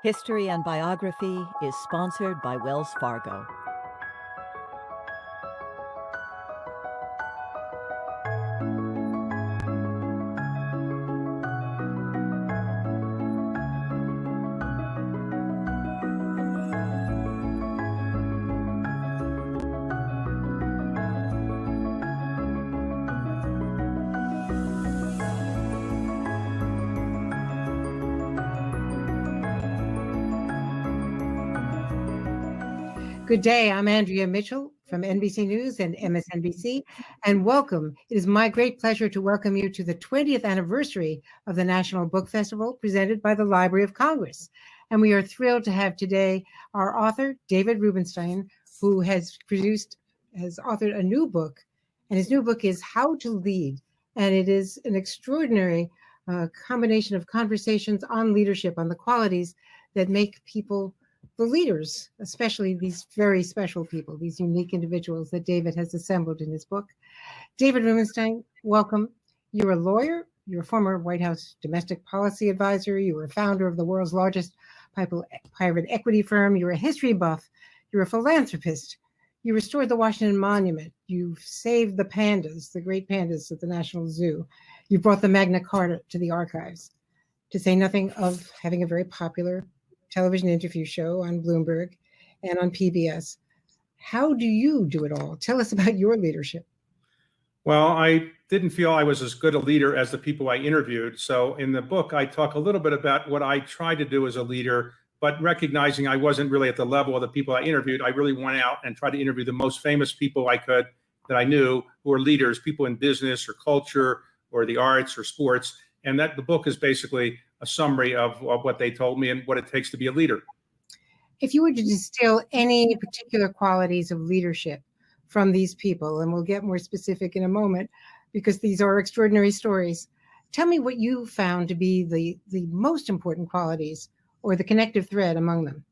History and Biography is sponsored by Wells Fargo. Good day. I'm Andrea Mitchell from NBC News and MSNBC, and welcome. It is my great pleasure to welcome you to the 20th anniversary of the National Book Festival presented by the Library of Congress. And we are thrilled to have today our author, David Rubenstein, who has authored a new book, and his new book is How to Lead. And it is an extraordinary combination of conversations on leadership, on the qualities that make people the leaders, especially these very special people, these unique individuals that David has assembled in his book. David Rubenstein, welcome. You're a lawyer. You're a former White House domestic policy advisor. You were a founder of the world's largest private equity firm. You're a history buff. You're a philanthropist. You restored the Washington Monument. You've saved the pandas, the great pandas at the National Zoo. You brought the Magna Carta to the archives, to say nothing of having a very popular television interview show on Bloomberg and on PBS. How do you do it all? Tell us about your leadership. Well, I didn't feel I was as good a leader as the people I interviewed. So in the book, I talk a little bit about what I tried to do as a leader, but recognizing I wasn't really at the level of the people I interviewed, I really went out and tried to interview the most famous people I could that I knew who were leaders, people in business or culture or the arts or sports. And that the book is basically a summary of what they told me and what it takes to be a leader. If you were to distill any particular qualities of leadership from these people, and we'll get more specific in a moment because these are extraordinary stories, tell me what you found to be the most important qualities or the connective thread among them.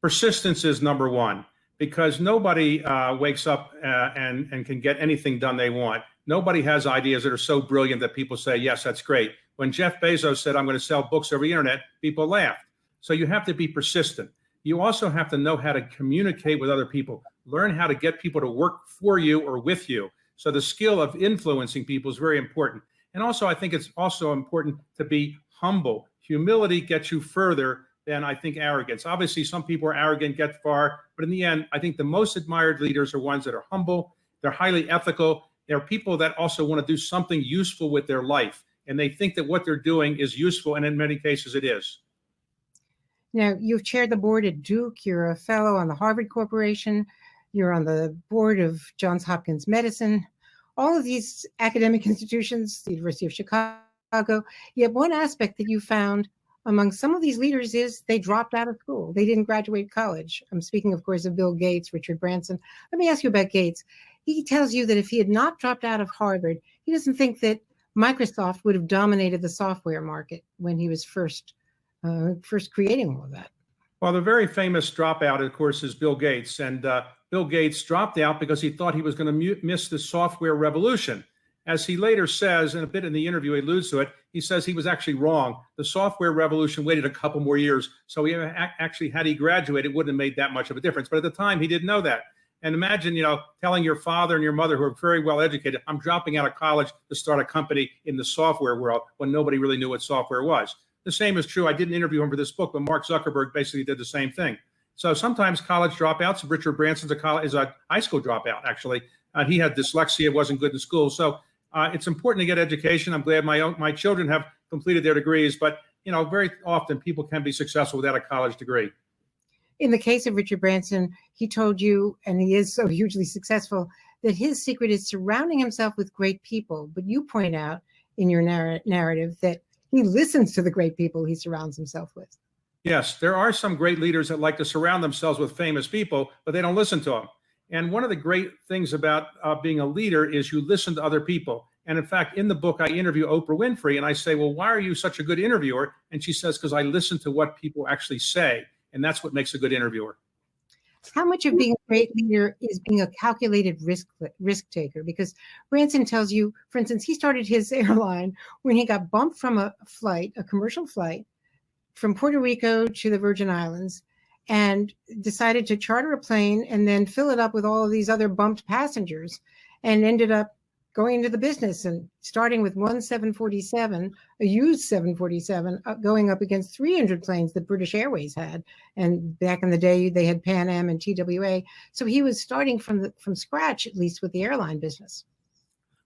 Persistence is number one, because nobody wakes up and can get anything done they want. Nobody has ideas that are so brilliant that people say, yes, that's great. When Jeff Bezos said, I'm going to sell books over the internet, people laughed. So you have to be persistent. You also have to know how to communicate with other people, learn how to get people to work for you or with you. So the skill of influencing people is very important. And also, I think it's also important to be humble. Humility gets you further than, I think, arrogance. Obviously, some people are arrogant, get far, but in the end, I think the most admired leaders are ones that are humble, they're highly ethical, they're people that also want to do something useful with their life, and they think that what they're doing is useful, and in many cases it is. Now, you've chaired the board at Duke, you're a fellow on the Harvard Corporation, you're on the board of Johns Hopkins Medicine, all of these academic institutions, the University of Chicago, yet one aspect that you found among some of these leaders is they dropped out of school. They didn't graduate college. I'm speaking, of course, of Bill Gates, Richard Branson. Let me ask you about Gates. He tells you that if he had not dropped out of Harvard, he doesn't think that Microsoft would have dominated the software market when he was first creating all of that. Well, the very famous dropout, of course, is Bill Gates. And Bill Gates dropped out because he thought he was going to miss the software revolution. As he later says, and a bit in the interview, he alludes to it, he says he was actually wrong. The software revolution waited a couple more years. So he actually, had he graduated, it wouldn't have made that much of a difference. But at the time, he didn't know that. And imagine, telling your father and your mother, who are very well educated, I'm dropping out of college to start a company in the software world when nobody really knew what software was. The same is true. I didn't interview him for this book, but Mark Zuckerberg basically did the same thing. So sometimes college dropouts, Richard Branson's is a high school dropout, actually. He had dyslexia, wasn't good in school. So it's important to get education. I'm glad my children have completed their degrees, but very often people can be successful without a college degree. In the case of Richard Branson, he told you, and he is so hugely successful, that his secret is surrounding himself with great people. But you point out in your narrative that he listens to the great people he surrounds himself with. Yes, there are some great leaders that like to surround themselves with famous people, but they don't listen to them. And one of the great things about being a leader is you listen to other people. And in fact, in the book, I interview Oprah Winfrey, and I say, well, why are you such a good interviewer? And she says, because I listen to what people actually say. And that's what makes a good interviewer. How much of being a great leader is being a calculated risk taker? Because Branson tells you, for instance, he started his airline when he got bumped from a commercial flight, from Puerto Rico to the Virgin Islands and decided to charter a plane and then fill it up with all of these other bumped passengers, and ended up going into the business and starting with one 747, a used 747, going up against 300 planes that British Airways had. And back in the day, they had Pan Am and TWA. So he was starting from scratch, at least with the airline business.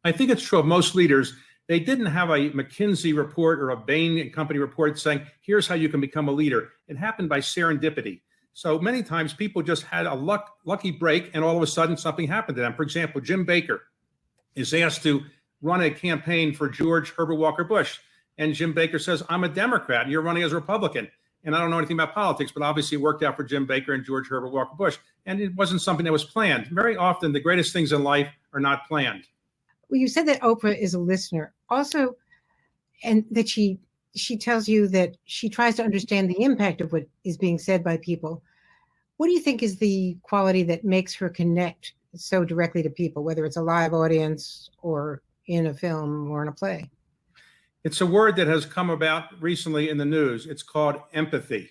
I think it's true of most leaders. They didn't have a McKinsey report or a Bain Company report saying, here's how you can become a leader. It happened by serendipity. So many times people just had a lucky break, and all of a sudden something happened to them. For example, Jim Baker is asked to run a campaign for George Herbert Walker Bush. And Jim Baker says, I'm a Democrat and you're running as a Republican. And I don't know anything about politics, but obviously it worked out for Jim Baker and George Herbert Walker Bush. And it wasn't something that was planned. Very often the greatest things in life are not planned. Well, you said that Oprah is a listener also, and that she tells you that she tries to understand the impact of what is being said by people. What do you think is the quality that makes her connect so directly to people, whether it's a live audience or in a film or in a play? It's a word that has come about recently in the news. It's called empathy.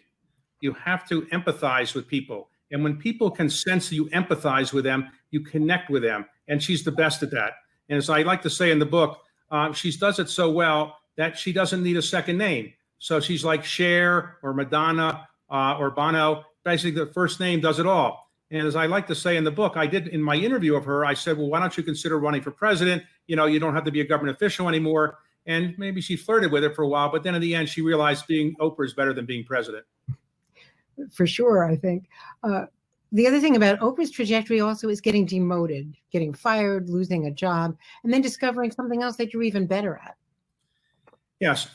You have to empathize with people. And when people can sense that you empathize with them, you connect with them. And she's the best at that. And as I like to say in the book, she does it so well that she doesn't need a second name. So she's like Cher or Madonna or Bono. Basically, the first name does it all. And as I like to say in the book, I did in my interview of her, I said, well, why don't you consider running for president? You know, you don't have to be a government official anymore. And maybe she flirted with it for a while, but then in the end, she realized being Oprah is better than being president. For sure, I think. The other thing about Oprah's trajectory also is getting demoted, getting fired, losing a job, and then discovering something else that you're even better at. Yes.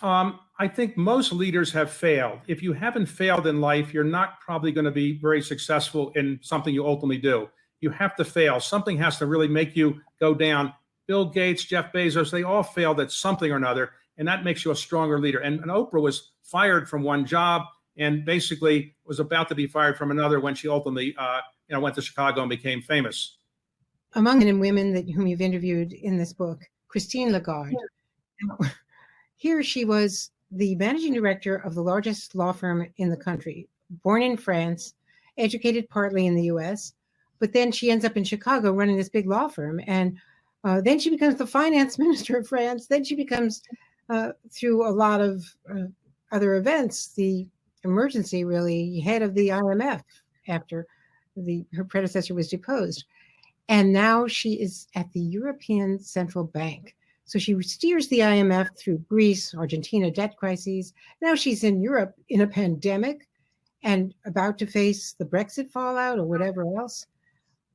I think most leaders have failed. If you haven't failed in life, you're not probably going to be very successful in something you ultimately do. You have to fail. Something has to really make you go down. Bill Gates, Jeff Bezos, they all failed at something or another, and that makes you a stronger leader. And Oprah was fired from one job and basically was about to be fired from another when she ultimately went to Chicago and became famous. Among men and women whom you've interviewed in this book, Christine Lagarde. Yeah. Here she was the managing director of the largest law firm in the country, born in France, educated partly in the US, but then she ends up in Chicago running this big law firm. And then she becomes the finance minister of France. Then she becomes, through a lot of other events, the emergency, really, head of the IMF after her predecessor was deposed. And now she is at the European Central Bank. So she steers the IMF through Greece, Argentina debt crises. Now she's in Europe in a pandemic and about to face the Brexit fallout or whatever else.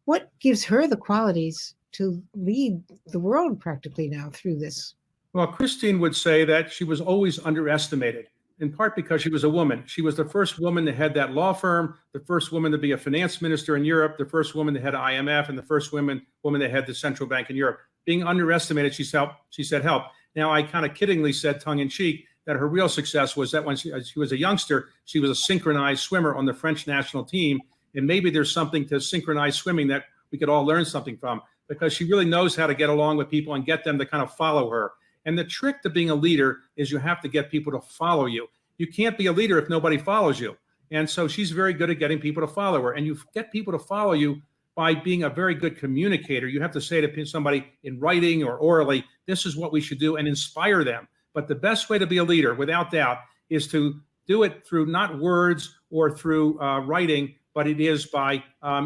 What gives her the qualities to lead the world practically now through this? Well, Christine would say that she was always underestimated, in part because she was a woman. She was the first woman to head that law firm, the first woman to be a finance minister in Europe, the first woman to head IMF, and the first woman to head the central bank in Europe. Being underestimated, she said, help. Now, I kind of kiddingly said, tongue in cheek, that her real success was that when she was a youngster, she was a synchronized swimmer on the French national team. And maybe there's something to synchronized swimming that we could all learn something from, because she really knows how to get along with people and get them to kind of follow her. And the trick to being a leader is you have to get people to follow you. You can't be a leader if nobody follows you. And so she's very good at getting people to follow her. And you get people to follow you by being a very good communicator. You have to say to somebody in writing or orally, this is what we should do, and inspire them. But the best way to be a leader, without doubt, is to do it through not words or through writing, but it is by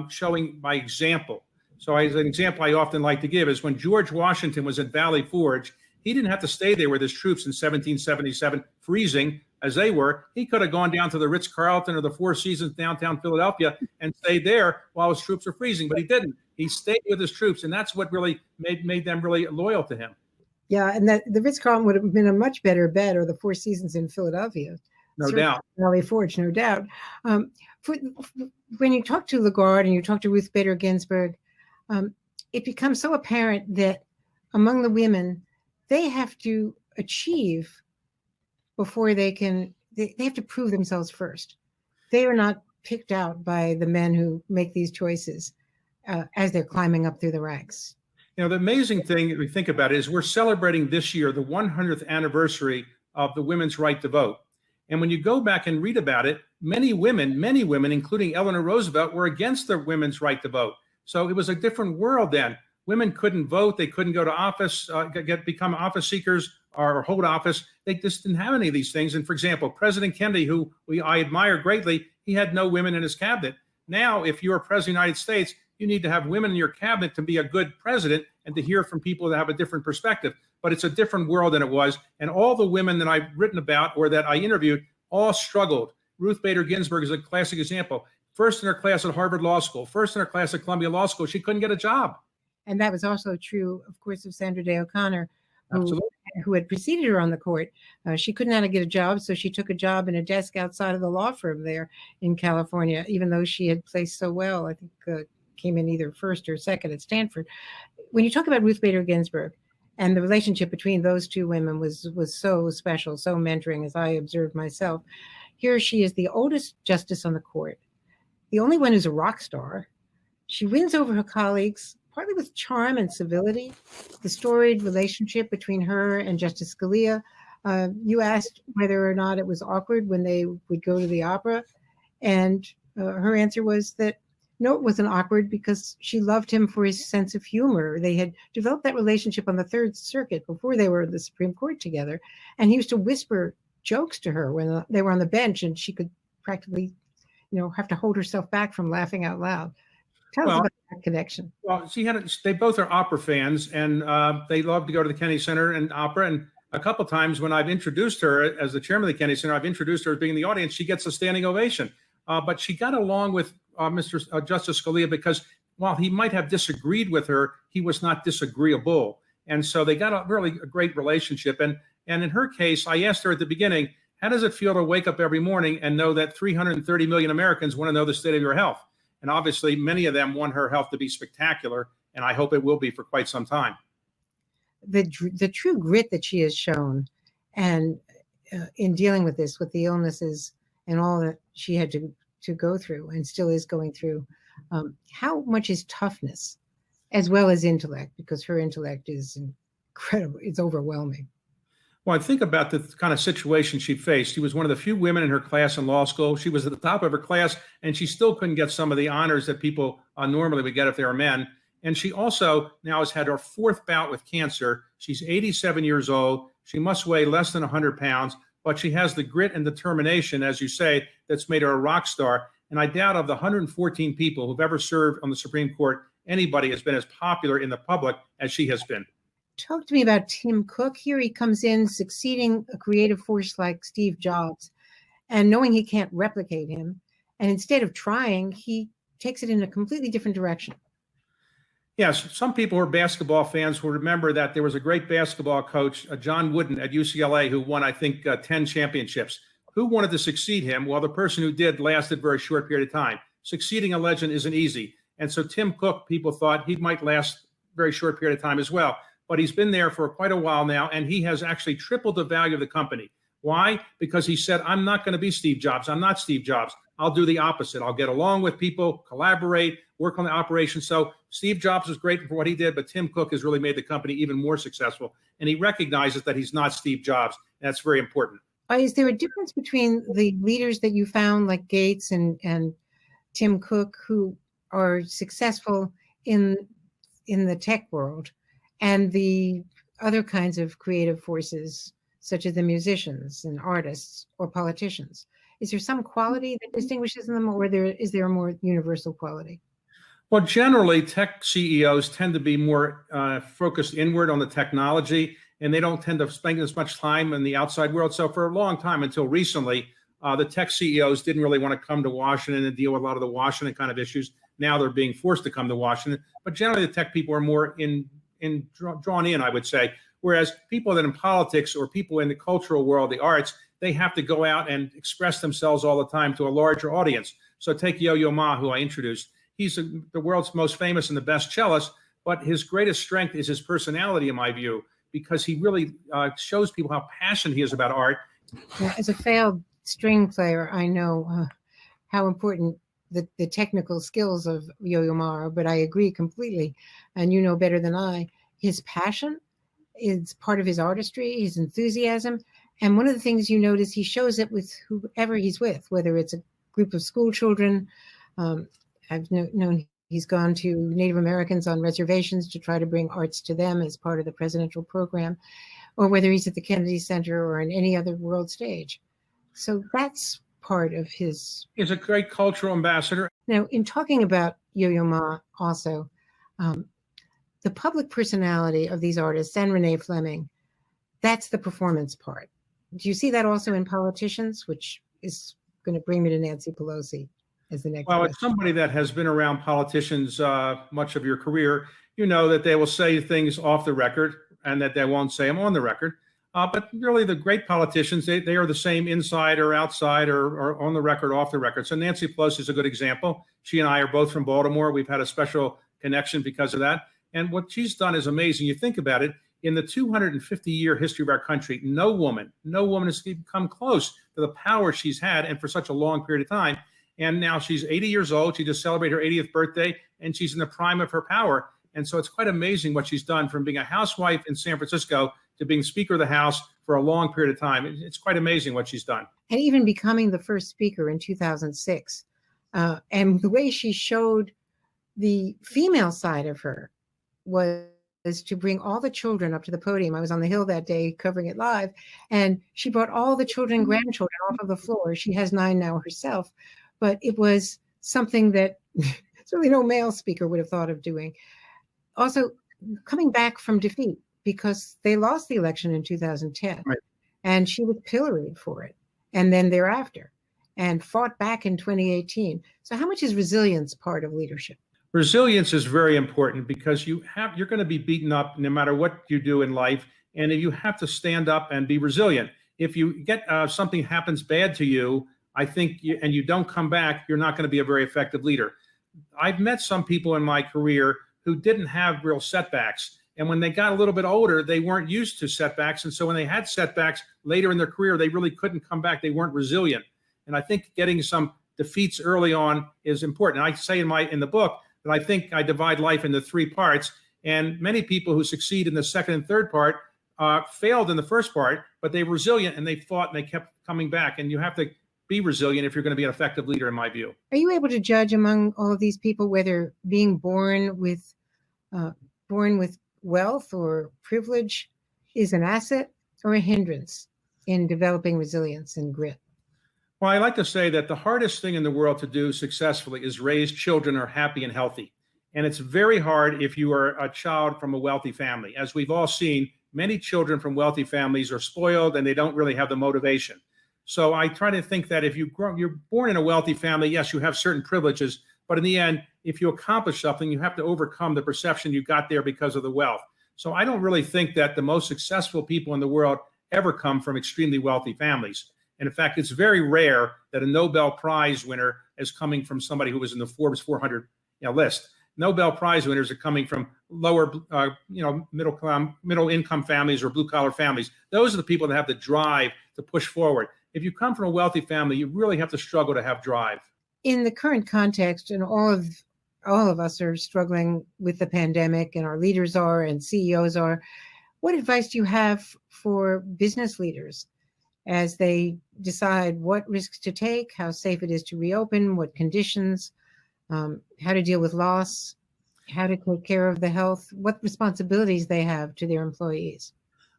showing by example. So as an example I often like to give is when George Washington was at Valley Forge, he didn't have to stay there with his troops in 1777, freezing as they were. He could have gone down to the Ritz-Carlton or the Four Seasons downtown Philadelphia and stayed there while his troops were freezing, but he didn't. He stayed with his troops, and that's what really made them really loyal to him. Yeah, and that the Ritz-Carlton would have been a much better bet, or the Four Seasons in Philadelphia. No doubt. Valley Forge, no doubt. When you talk to Lagarde and you talk to Ruth Bader Ginsburg, it becomes so apparent that among the women, they have to achieve before they have to prove themselves first. They are not picked out by the men who make these choices as they're climbing up through the ranks. You know, the amazing thing that we think about is we're celebrating this year the 100th anniversary of the women's right to vote. And when you go back and read about it, many women, including Eleanor Roosevelt, were against the women's right to vote. So it was a different world then. Women couldn't vote. They couldn't go to office, become office seekers or hold office. They just didn't have any of these things. And for example, President Kennedy, who I admire greatly, he had no women in his cabinet. Now, if you're a president of the United States, you need to have women in your cabinet to be a good president and to hear from people that have a different perspective. But it's a different world than it was. And all the women that I've written about or that I interviewed all struggled. Ruth Bader Ginsburg is a classic example. First in her class at Harvard Law School, first in her class at Columbia Law School, she couldn't get a job. And that was also true, of course, of Sandra Day O'Connor, Absolutely. who had preceded her on the court. She couldn't get a job, so she took a job in a desk outside of the law firm there in California, even though she had placed so well. I think came in either first or second at Stanford. When you talk about Ruth Bader Ginsburg, and the relationship between those two women was so special, so mentoring, as I observed myself. Here she is, the oldest justice on the court, the only one who's a rock star. She wins over her colleagues, partly with charm and civility. The storied relationship between her and Justice Scalia. You asked whether or not it was awkward when they would go to the opera, and her answer was that no, it wasn't awkward because she loved him for his sense of humor. They had developed that relationship on the Third Circuit before they were in the Supreme Court together. And he used to whisper jokes to her when they were on the bench, and she could practically, have to hold herself back from laughing out loud. Tell us about that connection. Well, they both are opera fans, and they love to go to the Kennedy Center and opera. And a couple of times when I've introduced her as the chairman of the Kennedy Center, I've introduced her as being in the audience. She gets a standing ovation. But she got along with Justice Scalia because while he might have disagreed with her, he was not disagreeable. And so they got a great relationship. And in her case, I asked her at the beginning, how does it feel to wake up every morning and know that 330 million Americans want to know the state of your health? And obviously, many of them want her health to be spectacular. And I hope it will be for quite some time. The true grit that she has shown and in dealing with this, with the illnesses and all that she had to go through and still is going through, how much is toughness as well as intellect? Because her intellect is incredible. It's overwhelming. Well, I think about the kind of situation she faced. She was one of the few women in her class in law school. She was at the top of her class, and she still couldn't get some of the honors that people normally would get if they were men. And she also now has had her fourth bout with cancer. She's 87 years old. She must weigh less than 100 pounds, but she has the grit and determination, as you say, that's made her a rock star. And I doubt of the 114 people who've ever served on the Supreme Court, anybody has been as popular in the public as she has been. Talk to me about Tim Cook. Here he comes in succeeding a creative force like Steve Jobs and knowing he can't replicate him. And instead of trying, he takes it in a completely different direction. Yes, some people who are basketball fans will remember that there was a great basketball coach, John Wooden at UCLA, who won, I think, 10 championships. Who wanted to succeed him? Well, the person who did lasted a very short period of time. Succeeding a legend isn't easy. And so Tim Cook, people thought he might last a very short period of time as well. But he's been there for quite a while now, and he has actually tripled the value of the company. Why? Because he said, I'm not going to be Steve Jobs. I'm not Steve Jobs. I'll do the opposite. I'll get along with people, collaborate, work on the operation. So Steve Jobs was great for what he did, but Tim Cook has really made the company even more successful. And he recognizes that he's not Steve Jobs. And that's very important. Is there a difference between the leaders that you found, like Gates and Tim Cook, who are successful in the tech world, and the other kinds of creative forces, such as the musicians and artists or politicians? Is there some quality that distinguishes them, or is there a more universal quality? Well, generally, tech CEOs tend to be more focused inward on the technology, and they don't tend to spend as much time in the outside world. So for a long time, until recently, the tech CEOs didn't really want to come to Washington and deal with a lot of the Washington kind of issues. Now they're being forced to come to Washington. But generally, the tech people are more drawn in, I would say. Whereas people that in politics or people in the cultural world, the arts, they have to go out and express themselves all the time to a larger audience. So take Yo-Yo Ma, who I introduced. He's the world's most famous and the best cellist, but his greatest strength is his personality, in my view, because he really shows people how passionate he is about art. As a failed string player, I know how important the technical skills of Yo-Yo Ma are, but I agree completely. And you know better than I, his passion is part of his artistry, his enthusiasm, And one of the things you notice, he shows it with whoever he's with, whether it's a group of school children. I've known he's gone to Native Americans on reservations to try to bring arts to them as part of the presidential program, or whether he's at the Kennedy Center or on any other world stage. So that's part of his. He's a great cultural ambassador. Now, in talking about Yo-Yo Ma also, the public personality of these artists and Renee Fleming, that's the performance part. Do you see that also in politicians, which is going to bring me to Nancy Pelosi as the next Well, question. as somebody that has been around politicians much of your career, you know that they will say things off the record and that they won't say them on the record. But really, the great politicians, they are the same inside or outside or on the record, off the record. So Nancy Pelosi is a good example. She and I are both from Baltimore. We've had a special connection because of that. And what she's done is amazing. You think about it, in the 250-year history of our country, no woman has even come close to the power she's had, and for such a long period of time. And now she's 80 years old. She just celebrated her 80th birthday, and she's in the prime of her power. And so it's quite amazing what she's done, from being a housewife in San Francisco to being Speaker of the House for a long period of time. It's quite amazing what she's done. And even becoming the first speaker in 2006. And the way she showed the female side of her was to bring all the children up to the podium. I was on the Hill that day covering it live, and she brought all the children and grandchildren off of the floor. She has 9 now herself, but it was something that certainly no male speaker would have thought of doing. Also, coming back from defeat, because they lost the election in 2010, right, and she was pilloried for it, and then thereafter, and fought back in 2018. So how much is resilience part of leadership? Resilience is very important, because you're going to be beaten up no matter what you do in life, and you have to stand up and be resilient. If you get something happens bad to you, I think, and you don't come back, you're not going to be a very effective leader. I've met some people in my career who didn't have real setbacks, and when they got a little bit older, they weren't used to setbacks, and so when they had setbacks later in their career, they really couldn't come back. They weren't resilient, and I think getting some defeats early on is important. I say in the book that I think I divide life into 3 parts, and many people who succeed in the second and third part failed in the first part, but they were resilient and they fought and they kept coming back. And you have to be resilient if you're going to be an effective leader, in my view. Are you able to judge among all of these people whether being born with wealth or privilege is an asset or a hindrance in developing resilience and grit? Well, I like to say that the hardest thing in the world to do successfully is raise children who are happy and healthy. And it's very hard if you are a child from a wealthy family. As we've all seen, many children from wealthy families are spoiled and they don't really have the motivation. So I try to think that if you're born in a wealthy family, yes, you have certain privileges, but in the end, if you accomplish something, you have to overcome the perception you got there because of the wealth. So I don't really think that the most successful people in the world ever come from extremely wealthy families. And in fact, it's very rare that a Nobel Prize winner is coming from somebody who was in the Forbes 400 list. Nobel Prize winners are coming from lower, middle income families or blue collar families. Those are the people that have the drive to push forward. If you come from a wealthy family, you really have to struggle to have drive. In the current context, and all of us are struggling with the pandemic, and our leaders are, and CEOs are, what advice do you have for business leaders as they decide what risks to take, how safe it is to reopen, what conditions, how to deal with loss, how to take care of the health, what responsibilities they have to their employees?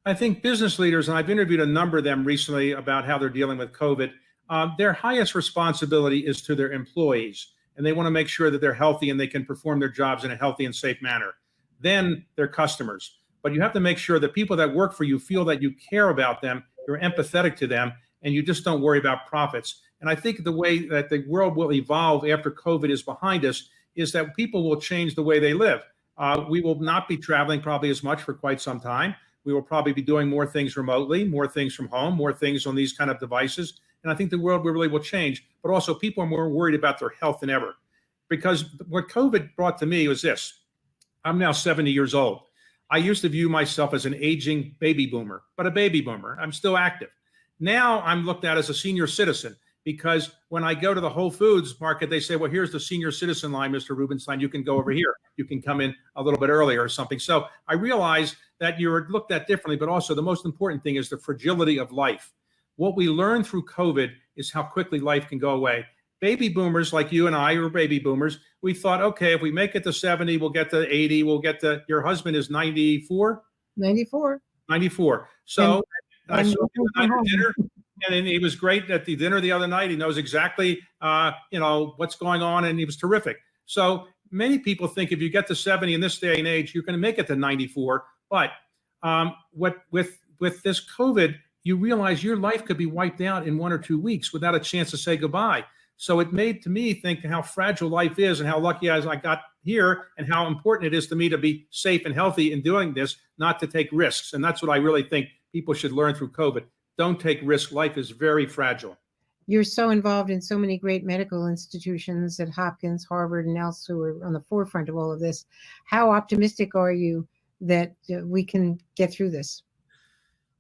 I think business leaders, and I've interviewed a number of them recently about how they're dealing with COVID, their highest responsibility is to their employees, and they want to make sure that they're healthy and they can perform their jobs in a healthy and safe manner. Then their customers. But you have to make sure that people that work for you feel that you care about them, you're empathetic to them, and you just don't worry about profits. And I think the way that the world will evolve after COVID is behind us is that people will change the way they live. We will not be traveling probably as much for quite some time. We will probably be doing more things remotely, more things from home, more things on these kind of devices. And I think the world really will change. But also people are more worried about their health than ever. Because what COVID brought to me was this. I'm now 70 years old. I used to view myself as an aging baby boomer, but a baby boomer. I'm still active. Now I'm looked at as a senior citizen, because when I go to the Whole Foods market, they say, well, here's the senior citizen line, Mr. Rubenstein. You can go over here. You can come in a little bit earlier or something. So I realized that you're looked at differently, but also the most important thing is the fragility of life. What we learned through COVID is how quickly life can go away. Baby boomers like you and I, who are baby boomers, we thought, okay, if we make it to 70, we'll get to 80, your husband is 94? 94. 94. So I saw him the night of dinner, and he was great at the dinner the other night. He knows exactly, what's going on, and he was terrific. So many people think if you get to 70 in this day and age, you're going to make it to 94. But with this COVID, you realize your life could be wiped out in 1 or 2 weeks without a chance to say goodbye. So it made to me think how fragile life is and how lucky I got here and how important it is to me to be safe and healthy in doing this, not to take risks. And that's what I really think people should learn through COVID. Don't take risks. Life is very fragile. You're so involved in so many great medical institutions at Hopkins, Harvard, and else who are on the forefront of all of this. How optimistic are you that we can get through this?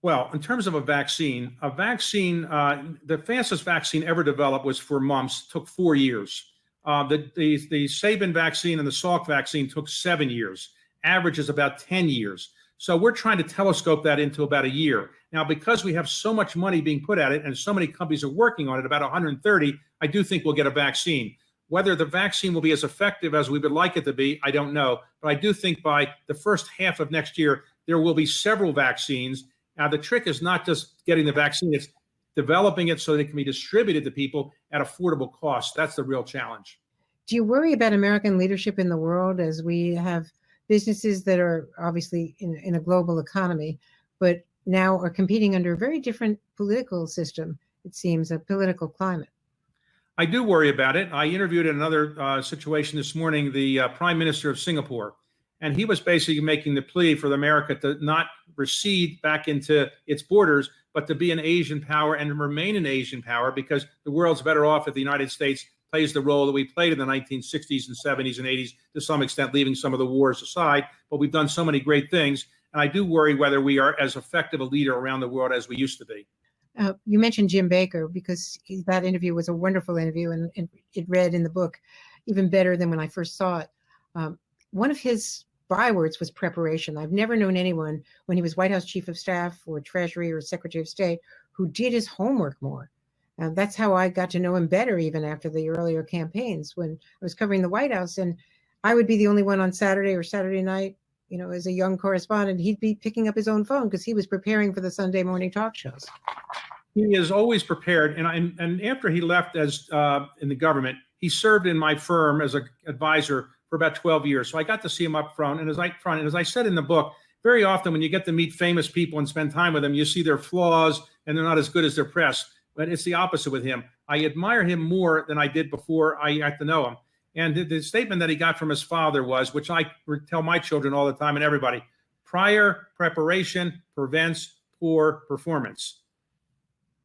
Well, in terms of a vaccine, the fastest vaccine ever developed was for mumps, took 4 years. The Sabin vaccine and the Salk vaccine took 7 years. Average is about 10 years. So we're trying to telescope that into about a year. Now, because we have so much money being put at it and so many companies are working on it, about 130, I do think we'll get a vaccine. Whether the vaccine will be as effective as we would like it to be, I don't know. But I do think by the first half of next year, there will be several vaccines. Now, the trick is not just getting the vaccine, it's developing it so that it can be distributed to people at affordable costs. That's the real challenge. Do you worry about American leadership in the world as we have businesses that are obviously in a global economy, but now are competing under a very different political system, it seems, a political climate? I do worry about it. I interviewed in another situation this morning, the Prime Minister of Singapore, and he was basically making the plea for America to not recede back into its borders, but to be an Asian power and remain an Asian power, because the world's better off if the United States plays the role that we played in the 1960s and 70s and 80s, to some extent, leaving some of the wars aside. But we've done so many great things. And I do worry whether we are as effective a leader around the world as we used to be. You mentioned Jim Baker, because that interview was a wonderful interview, and it read in the book even better than when I first saw it. One of his bywords was preparation. I've never known anyone when he was White House Chief of Staff or Treasury or Secretary of State who did his homework more. And that's how I got to know him better, even after the earlier campaigns when I was covering the White House. And I would be the only one on Saturday or Saturday night, as a young correspondent. He'd be picking up his own phone because he was preparing for the Sunday morning talk shows. He is always prepared. And after he left as in the government, he served in my firm as an advisor for about 12 years. So I got to see him up front. And as I said in the book, very often when you get to meet famous people and spend time with them, you see their flaws and they're not as good as their press. But it's the opposite with him. I admire him more than I did before I got to know him. And the statement that he got from his father was, which I tell my children all the time and everybody: prior preparation prevents poor performance.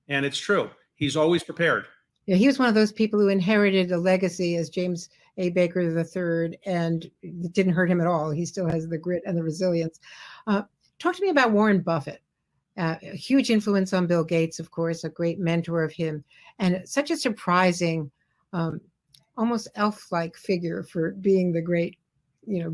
And it's true. He's always prepared. Yeah, he was one of those people who inherited a legacy as James A. Baker III, and it didn't hurt him at all. He still has the grit and the resilience. Talk to me about Warren Buffett. A huge influence on Bill Gates, of course, a great mentor of him, and such a surprising, almost elf-like figure for being the great,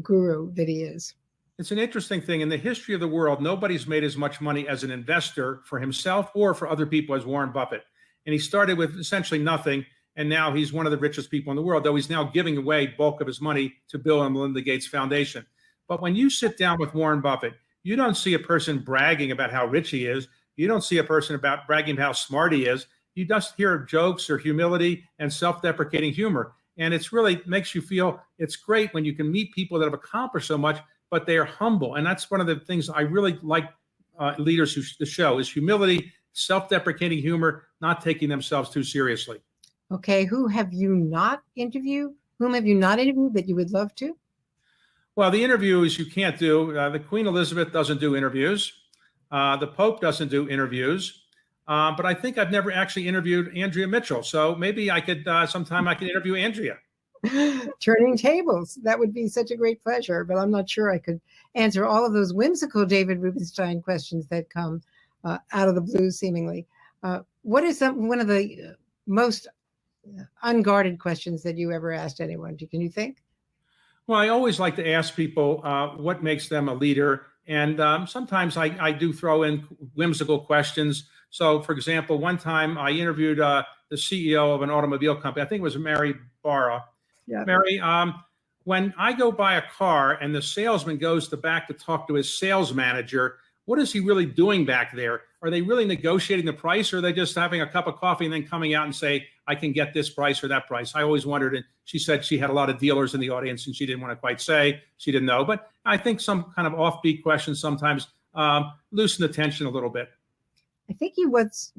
guru that he is. It's an interesting thing. In the history of the world, nobody's made as much money as an investor for himself or for other people as Warren Buffett. And he started with essentially nothing, and now he's one of the richest people in the world, though he's now giving away bulk of his money to Bill and Melinda Gates Foundation. But when you sit down with Warren Buffett, you don't see a person bragging about how rich he is. You don't see a person bragging about how smart he is. You just hear jokes or humility and self-deprecating humor. And it's really makes you feel it's great when you can meet people that have accomplished so much, but they are humble. And that's one of the things I really like leaders who show is humility, self-deprecating humor, not taking themselves too seriously. Okay, whom have you not interviewed that you would love to? Well, the interviews you can't do. The Queen Elizabeth doesn't do interviews. The Pope doesn't do interviews. But I think I've never actually interviewed Andrea Mitchell. So maybe I could sometime I could interview Andrea. Turning tables. That would be such a great pleasure, but I'm not sure I could answer all of those whimsical David Rubenstein questions that come out of the blue, seemingly. What is one of the most unguarded questions that you ever asked anyone? Can you think? Well, I always like to ask people what makes them a leader And sometimes I do throw in whimsical questions. So, for example, one time I interviewed the CEO of an automobile company. I think it was Mary Barra. Yeah. Mary, when I go buy a car and the salesman goes to back to talk to his sales manager, what is he really doing back there? Are they really negotiating the price, or are they just having a cup of coffee and then coming out and say, I can get this price or that price? I always wondered. And she said she had a lot of dealers in the audience and she didn't want to quite say. She didn't know. But I think some kind of offbeat questions sometimes loosen the tension a little bit. I think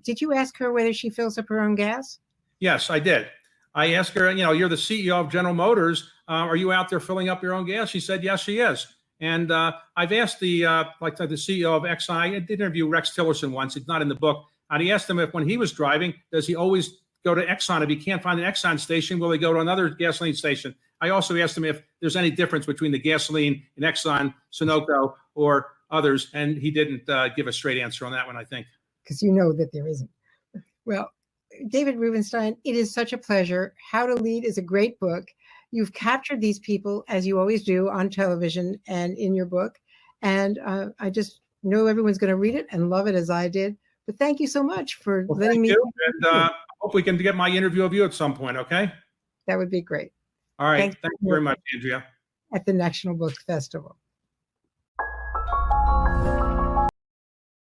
did you ask her whether she fills up her own gas? Yes, I did. I asked her, you're the CEO of General Motors. Are you out there filling up your own gas? She said, yes, she is. And I've asked the CEO of Exxon. I did interview Rex Tillerson once. It's not in the book. And he asked him if when he was driving, does he always go to Exxon? If he can't find an Exxon station, will he go to another gasoline station? I also asked him if there's any difference between the gasoline in Exxon, Sunoco, or others. And he didn't give a straight answer on that one, I think. Because you know that there isn't. Well, David Rubenstein, it is such a pleasure. How to Lead is a great book. You've captured these people, as you always do, on television and in your book. And I just know everyone's going to read it and love it as I did. But thank you so much for letting me. And I hope we can get my interview of you at some point, okay? That would be great. All right. Thank you very much, Andrea. At the National Book Festival.